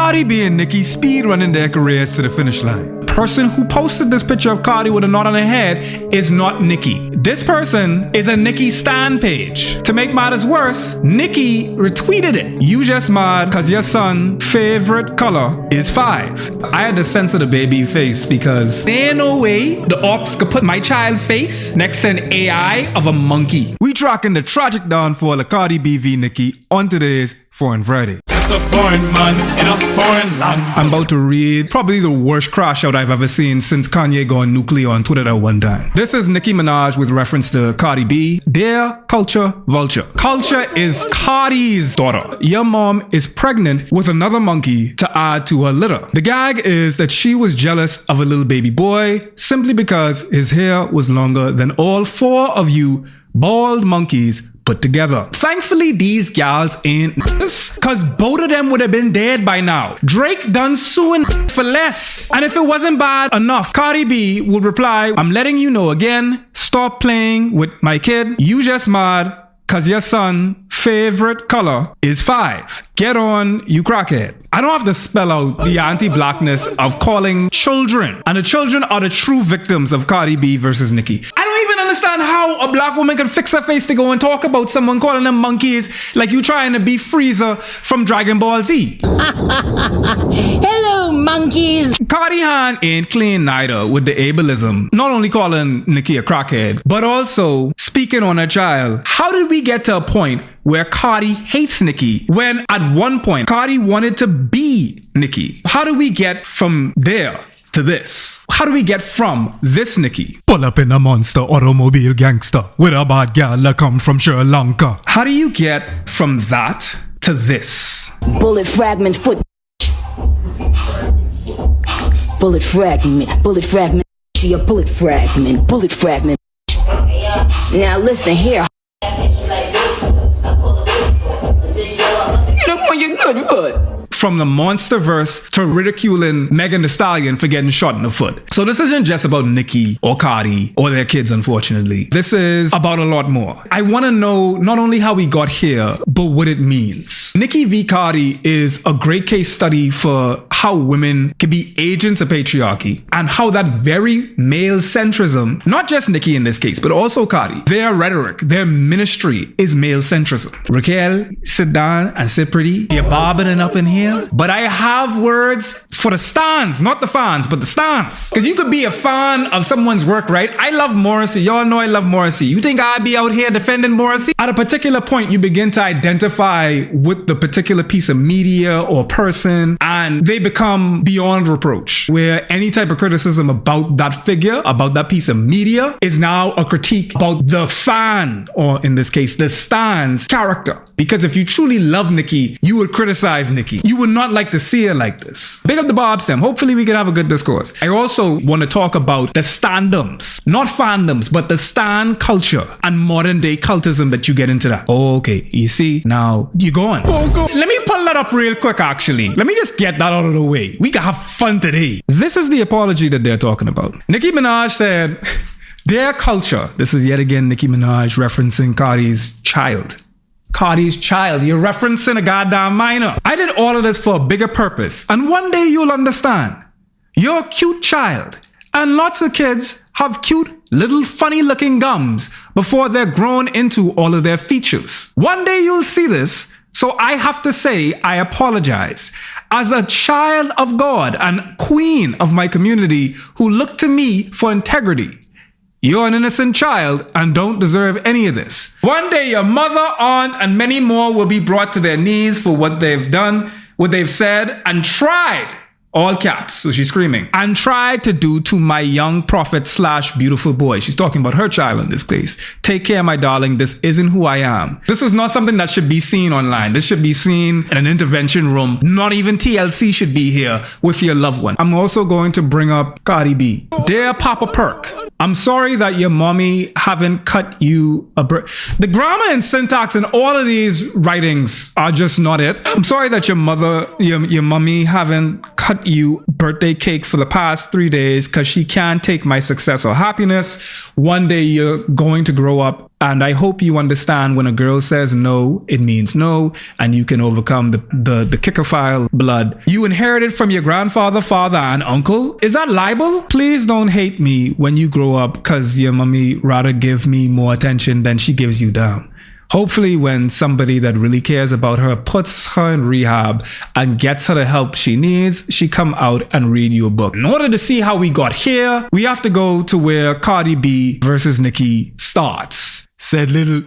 Cardi B and Nicki speed running their careers to the finish line. The person who posted this picture of Cardi with a knot on her head is not Nicki. This person is a Nicki stan page. To make matters worse, Nicki retweeted it. You just mad cause your son favorite color is 5. I had to censor the baby face because there ain't no way the ops could put my child face next to an AI of a monkey. We tracking the tragic downfall of Cardi B v Nicki on today's Foreign Friday. It's a foreign man in a foreign land. I'm about to read probably the worst crash out I've ever seen since Kanye gone nuclear on Twitter at one time. This is Nicki Minaj with reference to Cardi B. Dear Culture Vulture. Culture is Cardi's daughter. Your mom is pregnant with another monkey to add to her litter. The gag is that she was jealous of a little baby boy simply because his hair was longer than all 4 of you bald monkeys put together. Thankfully, these gals ain't cause both of them would have been dead by now. Drake done suing for less. And if it wasn't bad enough, Cardi B would reply, I'm letting you know again, stop playing with my kid. You just mad cause your son favorite color is 5. Get on, you crackhead. I don't have to spell out the anti-blackness of calling children. And the children are the true victims of Cardi B versus Nicki. I don't even understand how a black woman can fix her face to go and talk about someone calling them monkeys like you trying to be Frieza from Dragon Ball Z. Hello, monkeys. Cardi Han ain't clean neither with the ableism. Not only calling Nicki a crackhead, but also speaking on her child. How did we get to a point where Cardi hates Nicki when at one point Cardi wanted to be Nicki? How do we get from there to this? How do we get from this Nicki? Pull up in a monster automobile gangster with a bad gal that come from Sri Lanka. How do you get from that to this? Bullet fragment foot. Bullet fragment. Bullet fragment. She a bullet fragment. Bullet fragment. Now listen here. Get up on your good foot. From the monster verse to ridiculing Megan Thee Stallion for getting shot in the foot. So this isn't just about Nicki or Cardi or their kids, unfortunately. This is about a lot more. I want to know not only how we got here, but what it means. Nicki v. Cardi is a great case study for how women can be agents of patriarchy and how that very male centrism, not just Nicki in this case, but also Cardi, their rhetoric, their ministry is male centrism. Raquel, sit down and sit pretty. You're bobbing up in here. But I have words for the stans, not the fans, but the stans. Because you could be a fan of someone's work, right? I love Morrissey. Y'all know I love Morrissey. You think I'd be out here defending Morrissey? At a particular point, you begin to identify with the particular piece of media or person, and they become beyond reproach, where any type of criticism about that figure, about that piece of media, is now a critique about the fan, or in this case, the stan's character. Because if you truly love Nicki, you would criticize Nicki. You would not like to see her like this. Big up the Bob Stem. Hopefully we can have a good discourse. I also want to talk about the standoms, not fandoms, but the stan culture and modern day cultism that you get into that. Okay, you see, now you're going. Let me pull that up real quick, actually. Let me just get that out of the way. We can have fun today. This is the apology that they're talking about. Nicki Minaj said, their culture. This is yet again Nicki Minaj referencing Cardi's child. Cardi's child. You're referencing a goddamn minor. I did all of this for a bigger purpose. And one day you'll understand. You're a cute child. And lots of kids have cute, little funny looking gums before they're grown into all of their features. One day you'll see this. So I have to say, I apologize. As a child of God and queen of my community who look to me for integrity, you're an innocent child and don't deserve any of this. One day your mother, aunt, and many more will be brought to their knees for what they've done, what they've said, and tried, all caps, so she's screaming, and tried to do to my young prophet / beautiful boy. She's talking about her child in this case. Take care, my darling. This isn't who I am. This is not something that should be seen online. This should be seen in an intervention room. Not even TLC should be here with your loved one. I'm also going to bring up Cardi B. Dear Papa Perk, I'm sorry that your mommy haven't cut you a break. The grammar and syntax in all of these writings are just not it. I'm sorry that your mommy haven't cut cut you birthday cake for the past 3 days because she can't take my success or happiness. One day you're going to grow up, and I hope you understand when a girl says no, it means no, and you can overcome the kickophile blood you inherited from your grandfather, father, and uncle. Is that libel? Please don't hate me when you grow up because your mommy rather give me more attention than she gives you down. Hopefully when somebody that really cares about her puts her in rehab and gets her the help she needs, she come out and read you a book. In order to see how we got here, we have to go to where Cardi B versus Nicki starts. Said little,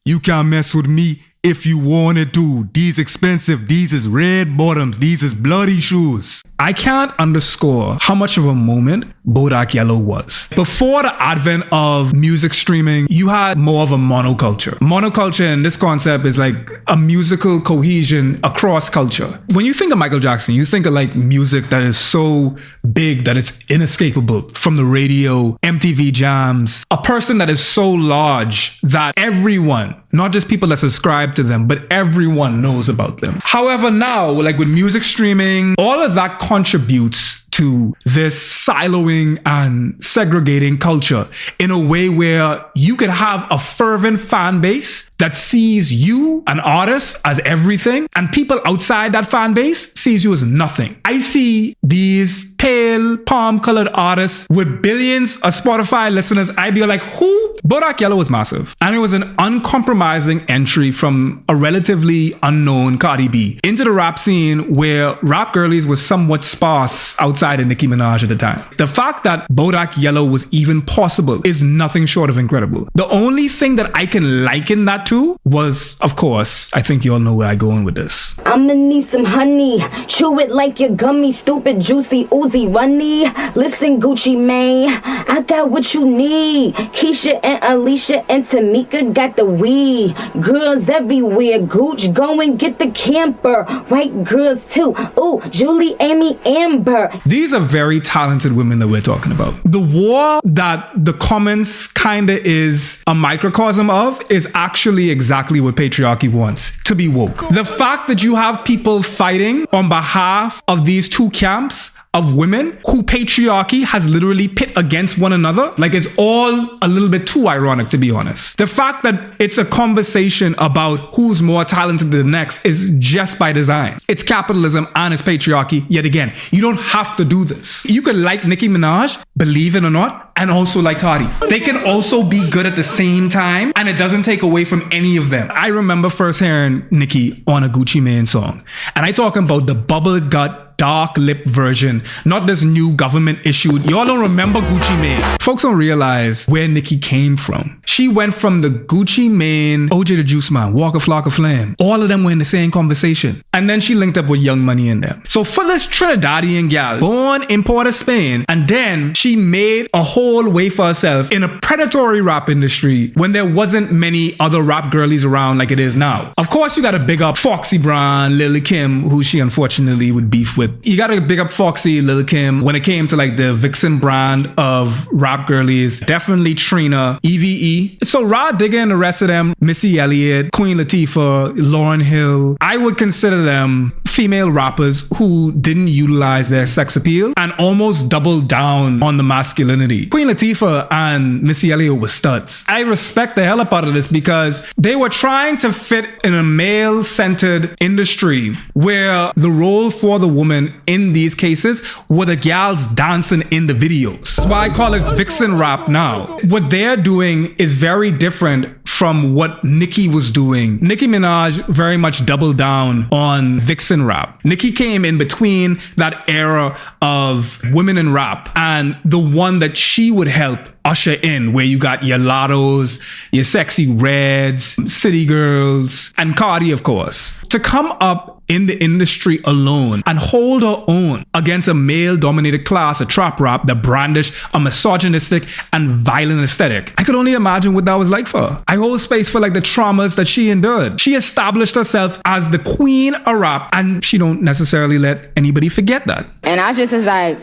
you can't mess with me if you wanna do. These expensive, these is red bottoms, these is bloody shoes. I can't underscore how much of a moment Bodak Yellow was. Before the advent of music streaming, you had more of a monoculture. Monoculture in this concept is like a musical cohesion across culture. When you think of Michael Jackson, you think of like music that is so big that it's inescapable from the radio, MTV jams, a person that is so large that everyone, not just people that subscribe to them, but everyone knows about them. However, now, like with music streaming, all of that contributes to this siloing and segregating culture in a way where you could have a fervent fan base that sees you, an artist, as everything, and people outside that fan base sees you as nothing. I see these pale, palm-colored artists with billions of Spotify listeners. I'd be like, who? Bodak Yellow was massive. And it was an uncompromising entry from a relatively unknown Cardi B into the rap scene where rap girlies was somewhat sparse outside of Nicki Minaj at the time. The fact that Bodak Yellow was even possible is nothing short of incredible. The only thing that I can liken that to was, of course, I think you all know where I'm going with this. I'ma need some honey, chew it like your gummy, stupid, juicy, oozy, runny. Listen, Gucci Mane, I got what you need. Keisha and Alicia and Tamika got the weed. Girls everywhere, Gooch, go and get the camper. White girls too, ooh, Julie, Amy, Amber. These are very talented women that we're talking about. The war that the comments kinda is a microcosm of is actually exactly what patriarchy wants, to be woke. The fact that you have people fighting on behalf of these two camps of women who patriarchy has literally pit against one another, like it's all a little bit too ironic, to be honest. The fact that it's a conversation about who's more talented than the next is just by design. It's capitalism and it's patriarchy. Yet again, you don't have to do this. You could like Nicki Minaj, believe it or not, and also like Cardi. They can also be good at the same time, and it doesn't take away from any of them. I remember first hearing Nicki on a Gucci Mane song, and I talking about the bubble gut, dark lip version, not this new government issued. Y'all don't remember Gucci Mane. Folks don't realize where Nicki came from. She went from the Gucci Mane, OJ the Juice Man, Walker Flock of Flame. All of them were in the same conversation. And then she linked up with Young Money in them. So for this Trinidadian gal, born in Port of Spain, and then she made a whole way for herself in a predatory rap industry when there wasn't many other rap girlies around like it is now. Of course, you gotta big up Foxy Brown, Lily Kim, who she unfortunately would beef with. You gotta big up Foxy, Lil Kim. When it came to like the Vixen brand of rap girlies, definitely Trina, EVE. So Rod Digger and the rest of them, Missy Elliott, Queen Latifah, Lauryn Hill, I would consider them female rappers who didn't utilize their sex appeal and almost doubled down on the masculinity. Queen Latifah and Missy Elliott were studs. I respect the hell up out of this because they were trying to fit in a male-centered industry where the role for the woman in these cases were the gals dancing in the videos. That's why I call it vixen rap now. What they're doing is very different from what Nicki was doing. Nicki Minaj very much doubled down on vixen rap. Nicki came in between that era of women in rap and the one that she would help usher in, where you got your Lottos, your Sexy Reds, City Girls, and Cardi, of course. To come up in the industry alone and hold her own against a male-dominated class of trap rap that brandish a misogynistic and violent aesthetic. I could only imagine what that was like for her. I hold space for like the traumas that she endured. She established herself as the queen of rap, and she don't necessarily let anybody forget that. And I just was like,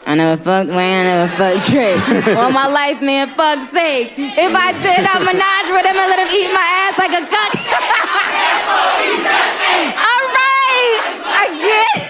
I never fucked Wayne, I never fucked Trick. All my life, man, fuck's sake. If I did, I'd menage with him and let him eat my ass like a cock. All right, I get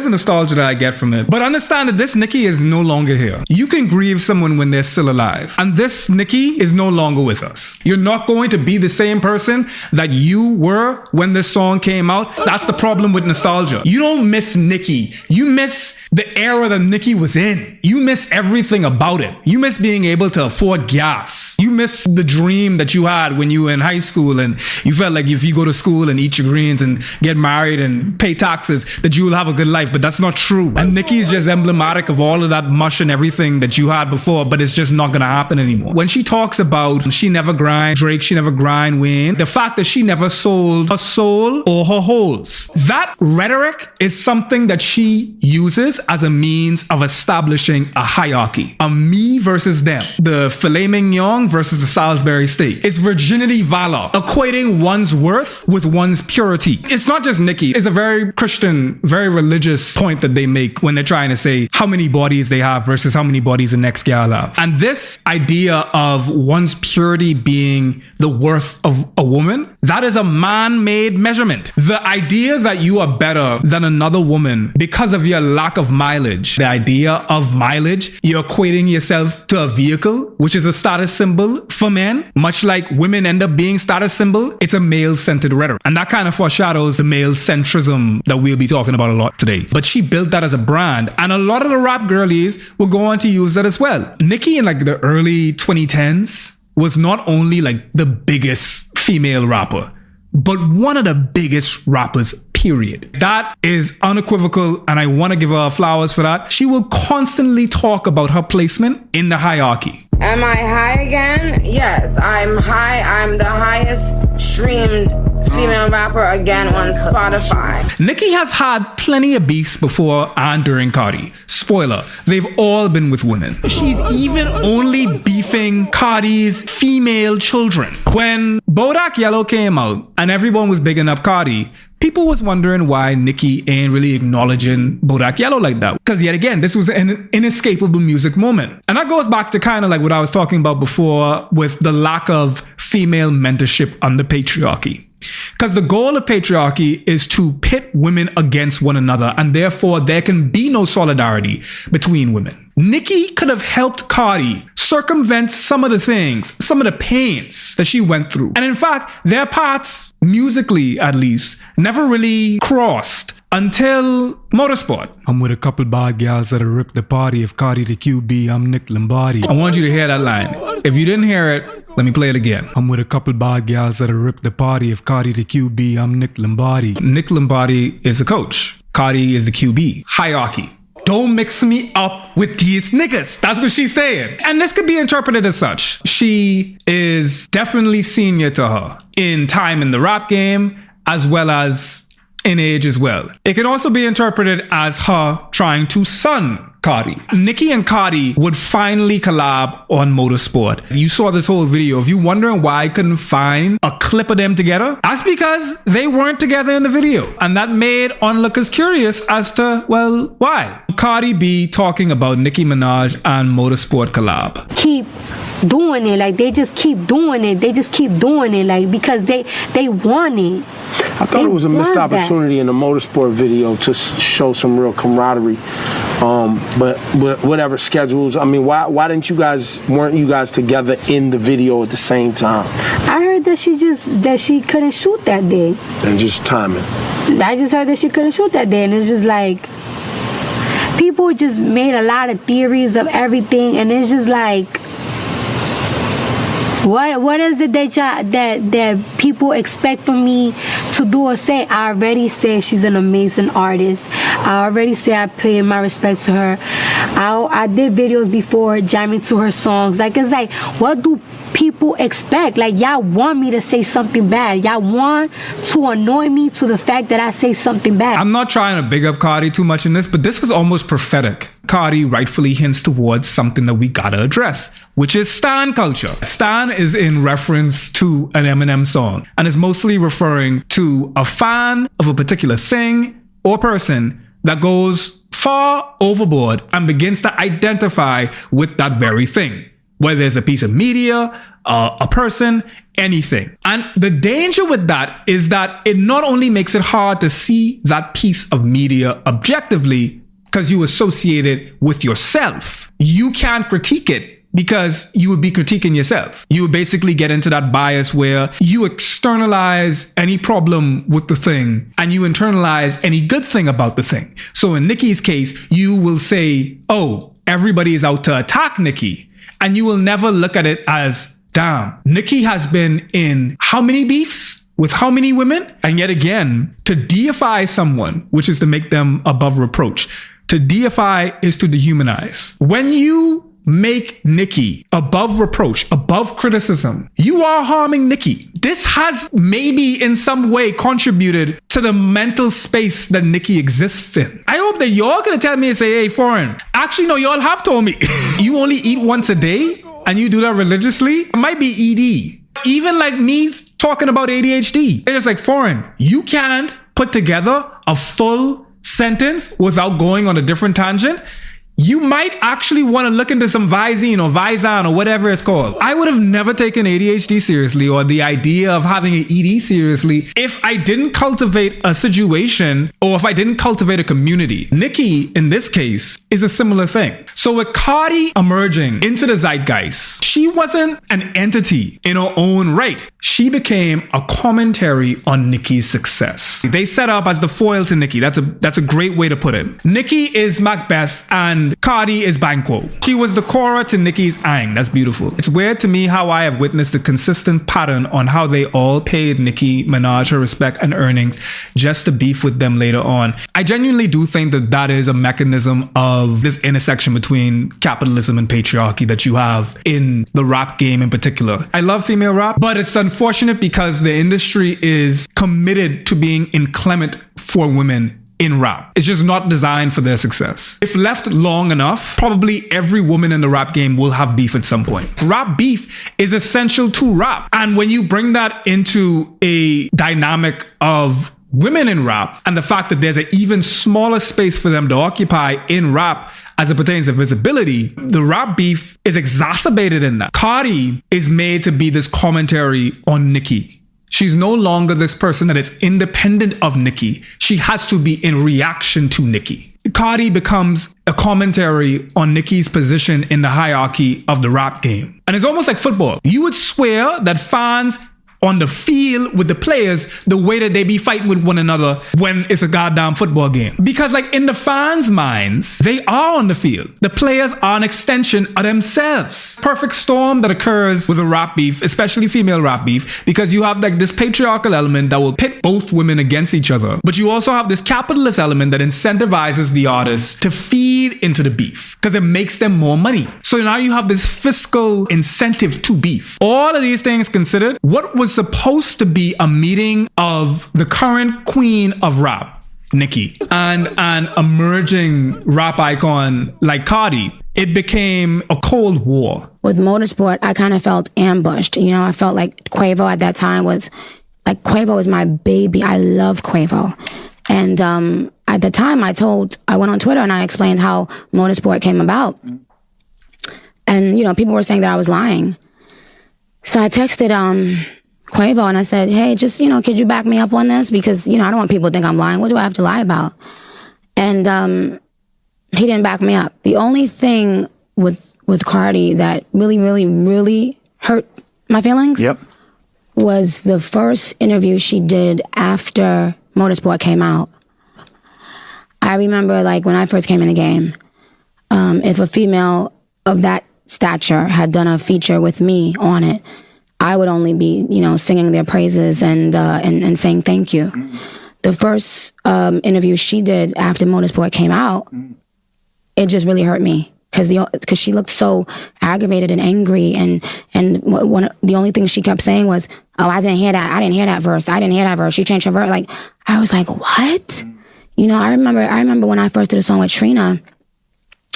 there's a nostalgia that I get from it. But understand that this Nicki is no longer here. You can grieve someone when they're still alive. And this Nicki is no longer with us. You're not going to be the same person that you were when this song came out. That's the problem with nostalgia. You don't miss Nicki. You miss the era that Nicki was in. You miss everything about it. You miss being able to afford gas. You miss the dream that you had when you were in high school and you felt like if you go to school and eat your greens and get married and pay taxes, that you will have a good life. But that's not true. And Nicki is just emblematic of all of that mush and everything that you had before, but it's just not gonna happen anymore. When she talks about she never grind Drake, she never grind Wayne, the fact that she never sold her soul or her holes, that rhetoric is something that she uses as a means of establishing a hierarchy, a me versus them, the filet mignon versus the Salisbury steak. It's virginity valor, equating one's worth with one's purity. It's not just Nicki. It's a very Christian, very religious point that they make when they're trying to say how many bodies they have versus how many bodies the next gal have. And this idea of one's purity being the worth of a woman, that is a man-made measurement. The idea that you are better than another woman because of your lack of mileage, the idea of mileage, you're equating yourself to a vehicle, which is a status symbol for men, much like women end up being status symbol. It's a male-centered rhetoric. And that kind of foreshadows the male centrism that we'll be talking about a lot today. But she built that as a brand, and a lot of the rap girlies were going to use that as well. Nicki in like the early 2010s was not only like the biggest female rapper, but one of the biggest rappers, period. That is unequivocal, and I want to give her flowers for that. She will constantly talk about her placement in the hierarchy. Am I high again? Yes, I'm high. I'm the highest streamed female rapper again on Spotify. Nicki has had plenty of beefs before and during Cardi. Spoiler, they've all been with women. She's even only beefing Cardi's female children. When Bodak Yellow came out and everyone was bigging up Cardi, people was wondering why Nicki ain't really acknowledging Bodak Yellow like that. Because yet again, this was an inescapable music moment. And that goes back to kind of like what I was talking about before with the lack of female mentorship under patriarchy. Because the goal of patriarchy is to pit women against one another, and therefore there can be no solidarity between women. Nicki could have helped Cardi circumvent some of the things, some of the pains that she went through. And in fact, their paths, musically at least, never really crossed until Motorsport. I'm with a couple bad gals that'll rip the party. If Cardi the QB, I'm Nick Lombardi. I want you to hear that line. If you didn't hear it, let me play it again. I'm with a couple bad gals that'll rip the party. If Cardi the QB, I'm Nick Lombardi. Nick Lombardi is the coach. Cardi is the QB. Hierarchy. Don't mix me up with these niggas. That's what she's saying. And this could be interpreted as such. She is definitely senior to her in time in the rap game, as well as in age as well. It can also be interpreted as her trying to son Cardi. Nicki and Cardi would finally collab on Motorsport. You saw this whole video. If you're wondering why I couldn't find a clip of them together, that's because they weren't together in the video. And that made onlookers curious as to, well, why? Cardi be talking about Nicki Minaj and Motorsport collab. Keep doing it, like they just keep doing it. They just keep doing it, like because they want it. I thought it was a missed opportunity in the Motorsport video to show some real camaraderie. But whatever schedules. I mean, why weren't you guys together in the video at the same time? I heard that she couldn't shoot that day. And just timing. I just heard that she couldn't shoot that day, and it's just like people just made a lot of theories of everything, and it's just like. What is it that people expect from me to do or say? I already said she's an amazing artist. I already said I pay my respect to her. I did videos before jamming to her songs. Like, it's like, what do people expect? Like, y'all want me to say something bad. Y'all want to annoy me to the fact that I say something bad. I'm not trying to big up Cardi too much in this, but this is almost prophetic. Cardi rightfully hints towards something that we gotta address, which is stan culture. Stan is in reference to an Eminem song and is mostly referring to a fan of a particular thing or person that goes far overboard and begins to identify with that very thing. whether it's a piece of media, a person, anything. And the danger with that is that it not only makes it hard to see that piece of media objectively because you associate it with yourself. You can't critique it because you would be critiquing yourself. You would basically get into that bias where you externalize any problem with the thing and you internalize any good thing about the thing. So in Nicki's case, you will say, oh, everybody is out to attack Nicki. And you will never look at it as, damn, Nicki has been in how many beefs with how many women? And yet again, to deify someone, which is to make them above reproach, to deify is to dehumanize. When you make Nicki above reproach, above criticism, you are harming Nicki. This has maybe in some way contributed to the mental space that Nicki exists in. I hope that y'all gonna tell me and say, hey, foreign. Actually, no, y'all have told me. You only eat once a day and you do that religiously? It might be ED. Even like me talking about ADHD. It's just like, foreign, you can't put together a full sentence without going on a different tangent. You might actually want to look into some Visine or Vizine or whatever it's called. I would have never taken ADHD seriously or the idea of having an ED seriously if I didn't cultivate a situation or if I didn't cultivate a community. Nicki, in this case, is a similar thing. So with Cardi emerging into the zeitgeist, she wasn't an entity in her own right. She became a commentary on Nicki's success. They set up as the foil to Nicki. That's a great way to put it. Nicki is Macbeth and Cardi is Banquo. She was the Cora to Nicki's Aang. That's beautiful. It's weird to me how I have witnessed a consistent pattern on how they all paid Nicki Minaj her respect and earnings just to beef with them later on. I genuinely do think that that is a mechanism of this intersection between capitalism and patriarchy that you have in the rap game in particular. I love female rap, but it's unfortunate because the industry is committed to being inclement for women in rap. It's just not designed for their success. If left long enough, probably every woman in the rap game will have beef at some point. Rap beef is essential to rap. And when you bring that into a dynamic of women in rap and the fact that there's an even smaller space for them to occupy in rap as it pertains to visibility, the rap beef is exacerbated in that. Cardi is made to be this commentary on Nicki. She's no longer this person that is independent of Nicki. She has to be in reaction to Nicki. Cardi becomes a commentary on Nicki's position in the hierarchy of the rap game. And it's almost like football. You would swear that fans on the field with the players the way that they be fighting with one another when it's a goddamn football game. Because like in the fans' minds, they are on the field. The players are an extension of themselves. Perfect storm that occurs with a rap beef, especially female rap beef, because you have like this patriarchal element that will pit both women against each other. But you also have this capitalist element that incentivizes the artists to feed into the beef because it makes them more money. So now you have this fiscal incentive to beef. All of these things considered, what was supposed to be a meeting of the current queen of rap, Nicki, and an emerging rap icon like Cardi, it became a cold war. With Motorsport, I kind of felt ambushed. You know, I felt like Quavo at that time was, like, Quavo is my baby. I love Quavo. And at the time, I went on Twitter and I explained how Motorsport came about. And, you know, people were saying that I was lying. So I texted Quavo and I said, hey, just, you know, could you back me up on this? Because, you know, I don't want people to think I'm lying. What do I have to lie about? And he didn't back me up. The only thing with Cardi that really, really, really hurt my feelings was the first interview she did after Motorsport came out. I remember, like, when I first came in the game, if a female of that stature had done a feature with me on it, I would only be, you know, singing their praises and saying thank you. The first interview she did after Motorsport came out, it just really hurt me because she looked so aggravated and angry, and the only thing she kept saying was, "Oh, I didn't hear that verse. She changed her verse." Like, I was like, what? You know, I remember when I first did a song with Trina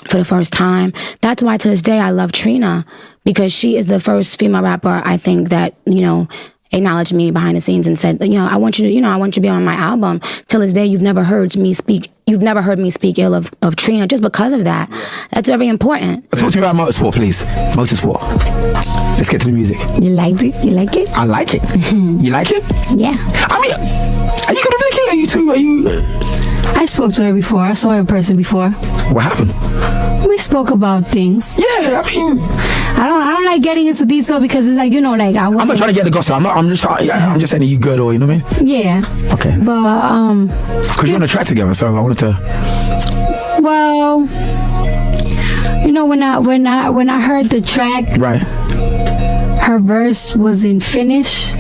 for the first time. That's why to this day I love Trina, because she is the first female rapper I think that, you know, acknowledged me behind the scenes and said, I want you to be on my album. Till this day, you've never heard me speak ill of Trina just because of that. That's very important. Talk to me about Motorsport, please. Motorsport. Let's get to the music. You liked it? You like it? I like it. You like it? Yeah. I mean, are you gonna Vicky? Are you two? I spoke to her before. I saw her in person before. What happened? We spoke about things. Yeah, I mean, I don't like getting into detail because it's like, I'm not trying to get the gossip. I'm just saying that you good, or you know what I mean? Yeah. Okay. But because you're on a track together, so I wanted to. Well, when I heard the track, right, her verse was in Finnish.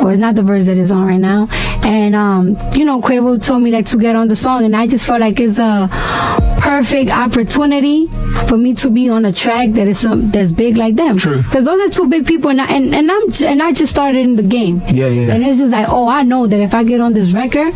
Or it's not the verse that is on right now. And Quavo told me to get on the song, and I just felt like it's a perfect opportunity for me to be on a track that's big like them. True. Because those are two big people, and I just started in the game. Yeah. And it's just like, I know that if I get on this record,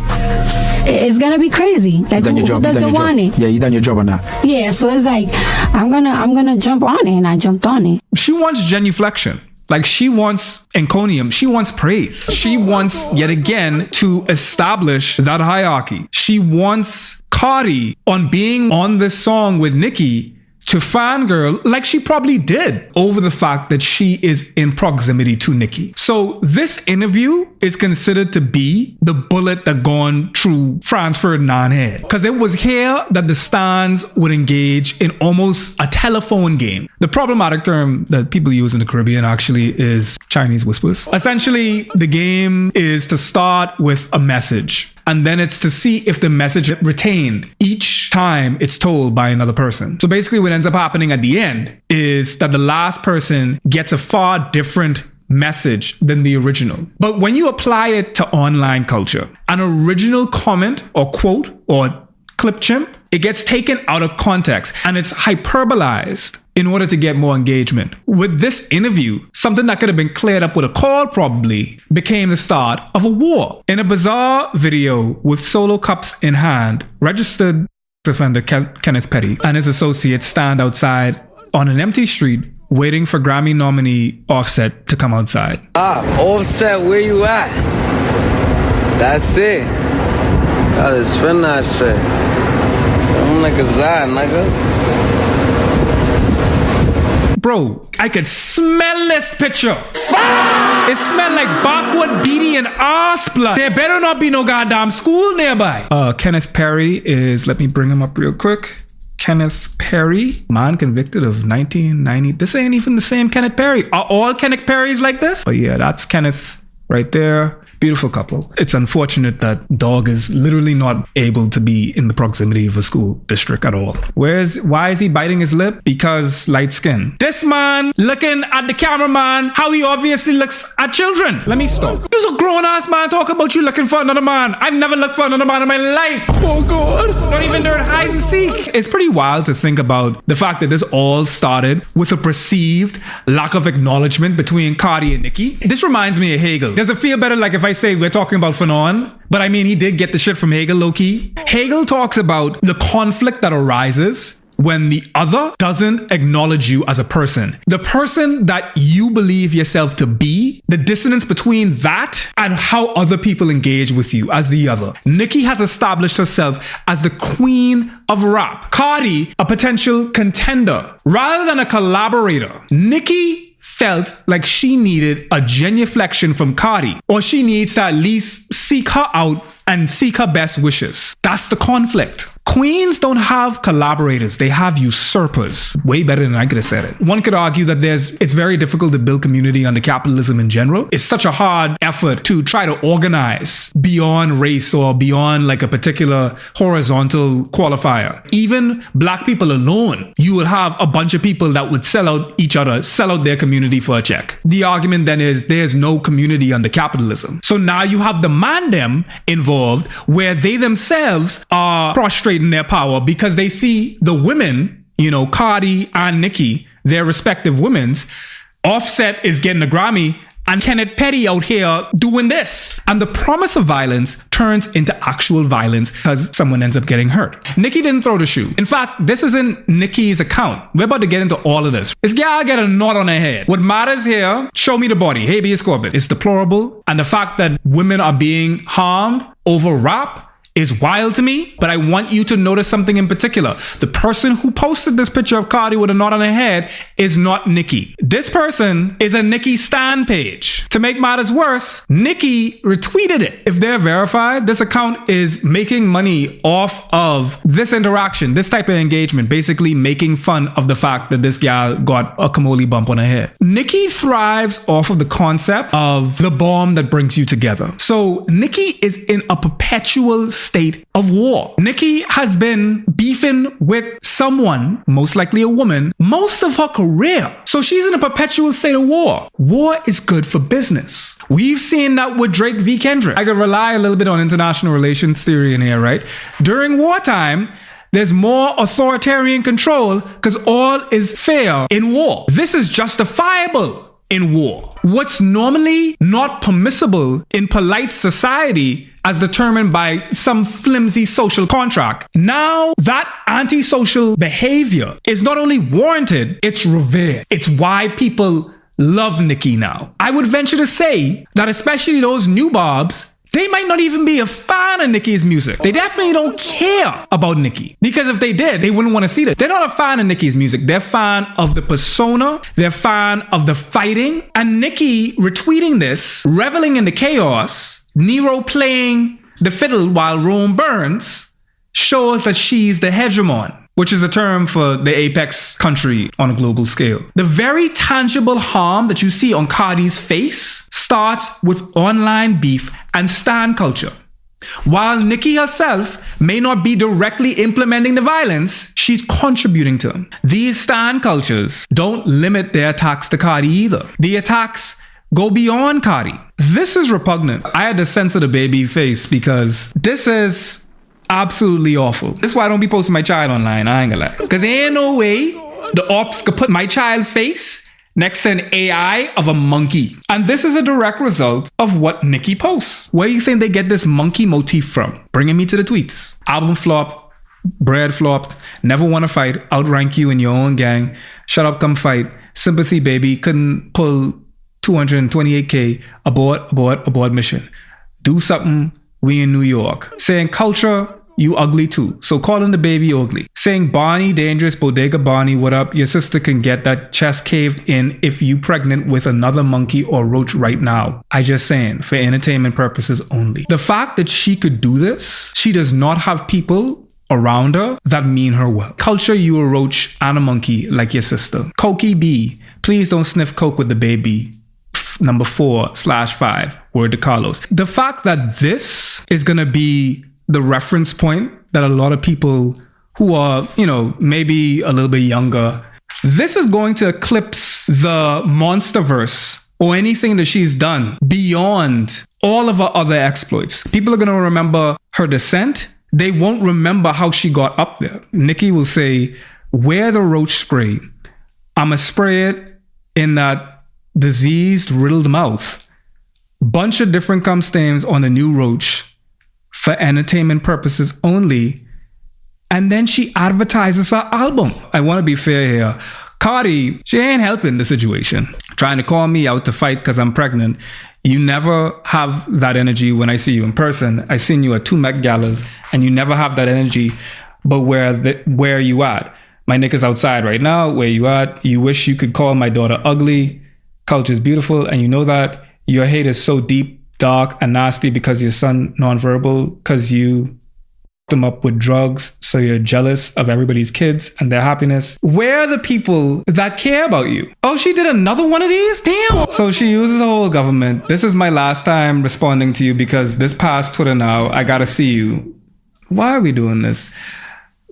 it's gonna be crazy. Like, who doesn't want it? Yeah, you done your job on that. Yeah, so it's like I'm gonna jump on it, and I jumped on it. She wants genuflection. Like, she wants encomium. She wants praise. She wants, yet again, to establish that hierarchy. She wants Cardi, on being on this song with Nicki, to fangirl like she probably did over the fact that she is in proximity to Nicki. So this interview is considered to be the bullet that gone through Franz Ferdinand's head. Because it was here that the stans would engage in almost a telephone game. The problematic term that people use in the Caribbean actually is Chinese whispers. Essentially, the game is to start with a message, and then it's to see if the message is retained each time it's told by another person. So basically what ends up happening at the end is that the last person gets a far different message than the original. But when you apply it to online culture, an original comment or quote or clip chimp, it gets taken out of context and it's hyperbolized in order to get more engagement. With this interview, something that could have been cleared up with a call probably became the start of a war. In a bizarre video with solo cups in hand, registered offender Kenneth Petty and his associates stand outside on an empty street waiting for Grammy nominee Offset to come outside. Offset, where you at? That's it. Gotta spend that shit. I'm like a Zad, nigga. Bro, I could smell this picture. It smelled like backward beady and ass blood. There better not be no goddamn school nearby. Kenneth Perry is, let me bring him up real quick. Kenneth Perry, man convicted of 1990. This ain't even the same Kenneth Perry. Are all Kenneth Perrys like this? But yeah, that's Kenneth right there. Beautiful couple. It's unfortunate that Dog is literally not able to be in the proximity of a school district at all. Why is he biting his lip? Because light skin. This man looking at the cameraman, how he obviously looks at children. Let me stop. You're a grown ass man talk about you looking for another man. I've never looked for another man in my life. Oh God. Not even during hide and seek. It's pretty wild to think about the fact that this all started with a perceived lack of acknowledgement between Cardi and Nicki. This reminds me of Hegel. Does it feel better like if I say we're talking about Fanon? But I mean, he did get the shit from Hegel, low-key. Hegel talks about the conflict that arises when the other doesn't acknowledge you as a person. The person that you believe yourself to be, the dissonance between that and how other people engage with you as the other. Nicki has established herself as the queen of rap. Cardi, a potential contender. Rather than a collaborator, Nicki felt like she needed a genuflection from Cardi, or she needs to at least seek her out and seek her best wishes. That's the conflict. Queens don't have collaborators, they have usurpers. Way better than I could have said it. One could argue that it's very difficult to build community under capitalism in general. It's such a hard effort to try to organize beyond race or beyond like a particular horizontal qualifier. Even black people alone, you will have a bunch of people that would sell out each other, sell out their community for a check. The argument then is there's no community under capitalism. So now you have the man them involved where they themselves are prostrating their power because they see the women, Cardi and Nicki, their respective women's, Offset is getting a Grammy and Kenneth Petty out here doing this. And the promise of violence turns into actual violence because someone ends up getting hurt. Nicki didn't throw the shoe. In fact, this isn't Nicki's account. We're about to get into all of this. This gal get a knot on her head. What matters here, show me the body, habeas corpus. It's deplorable. And the fact that women are being harmed over rap is wild to me, but I want you to notice something in particular. The person who posted this picture of Cardi with a knot on her head is not Nicki. This person is a Nicki stan page. To make matters worse, Nicki retweeted it. If they're verified, this account is making money off of this interaction, this type of engagement, basically making fun of the fact that this gal got a kamoli bump on her head. Nicki thrives off of the concept of the bomb that brings you together. So Nicki is in a perpetual state of war. Nicki has been beefing with someone, most likely a woman, most of her career. So she's in a perpetual state of war. War is good for business. We've seen that with Drake v. Kendrick. I could rely a little bit on international relations theory in here, right? During wartime, there's more authoritarian control because all is fair in war. This is justifiable in war. What's normally not permissible in polite society as determined by some flimsy social contract. Now that antisocial behavior is not only warranted, it's revered. It's why people love Nicki now. I would venture to say that especially those new bobs, they might not even be a fan of Nicki's music. They definitely don't care about Nicki. Because if they did, they wouldn't want to see that. They're not a fan of Nicki's music. They're a fan of the persona. They're a fan of the fighting. And Nicki retweeting this, reveling in the chaos, Nero playing the fiddle while Rome burns, shows that she's the hegemon, which is a term for the apex country on a global scale. The very tangible harm that you see on Cardi's face starts with online beef and stan culture. While Nicki herself may not be directly implementing the violence, she's contributing to them. These stan cultures don't limit their attacks to Cardi either. The attacks go beyond Cardi. This is repugnant. I had to censor the baby face because this is absolutely awful. This is why I don't be posting my child online, I ain't gonna lie. Because there ain't no way the ops could put my child face next to an AI of a monkey. And this is a direct result of what Nicki posts. Where do you think they get this monkey motif from? Bringing me to the tweets. Album flop, bread flopped, never want to fight, outrank you in your own gang, shut up, come fight, sympathy baby, couldn't pull 228K, abort mission. Do something, we in New York. Saying culture, you ugly too. So calling the baby ugly. Saying Barney, dangerous, bodega Barney, what up? Your sister can get that chest caved in if you pregnant with another monkey or roach right now. I just saying, for entertainment purposes only. The fact that she could do this, she does not have people around her that mean her well. Culture, you a roach and a monkey like your sister. Cokey B, please don't sniff coke with the baby. Number 4/5, word to Carlos. The fact that this is going to be the reference point that a lot of people who are, maybe a little bit younger, this is going to eclipse the Monsterverse or anything that she's done beyond all of her other exploits. People are going to remember her descent. They won't remember how she got up there. Nicki will say, wear the roach spray. I'ma spray it in that diseased, riddled mouth. Bunch of different cum stains on the new roach for entertainment purposes only. And then she advertises her album. I want to be fair here. Cardi, she ain't helping the situation. Trying to call me out to fight because I'm pregnant. You never have that energy when I see you in person. I seen you at 2 Met Galas and you never have that energy. But where you at? My nigga's outside right now. Where you at? You wish you could call my daughter ugly. Culture is beautiful, and you know that. Your hate is so deep, dark, and nasty because your son nonverbal, because you them up with drugs, so you're jealous of everybody's kids and their happiness. Where are the people that care about you? Oh, she did another one of these? Damn! So she uses the whole government. This is my last time responding to you because this past Twitter now, I gotta see you. Why are we doing this?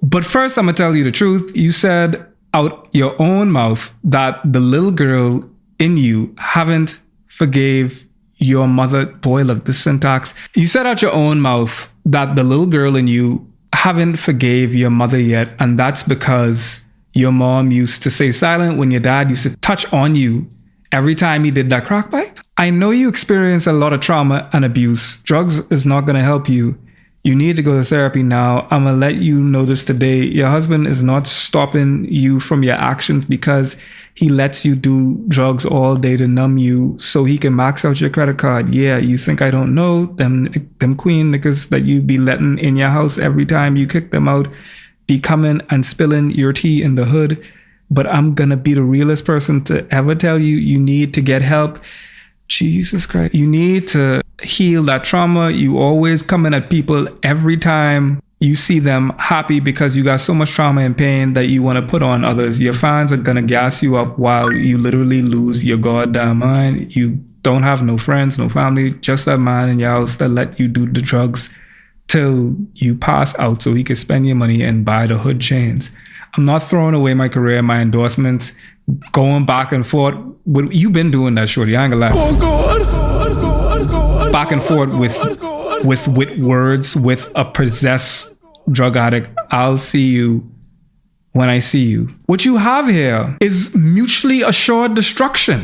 But first, I'm gonna tell you the truth. You said out your own mouth that the little girl in you haven't forgave your mother. Boy, look, this syntax. You said out your own mouth that the little girl in you haven't forgave your mother yet. And that's because your mom used to stay silent when your dad used to touch on you every time he did that crack pipe. I know you experience a lot of trauma and abuse. Drugs is not going to help you. You need to go to therapy now. I'm going to let you know this today. Your husband is not stopping you from your actions because he lets you do drugs all day to numb you so he can max out your credit card. Yeah, you think I don't know? Them queen niggas that you be letting in your house every time you kick them out be coming and spilling your tea in the hood. But I'm going to be the realest person to ever tell you, you need to get help. Jesus Christ. You need to heal that trauma. You always coming at people every time you see them happy because you got so much trauma and pain that you want to put on others. Your fans are going to gas you up while you literally lose your goddamn mind. You don't have no friends, no family, just that man in your house that let you do the drugs till you pass out so he can spend your money and buy the hood chains. I'm not throwing away my career, my endorsements, going back and forth. You've been doing that, shorty. I ain't gonna lie. Oh God. Back and forth with words, with a possessed drug addict. I'll see you when I see you. What you have here is mutually assured destruction.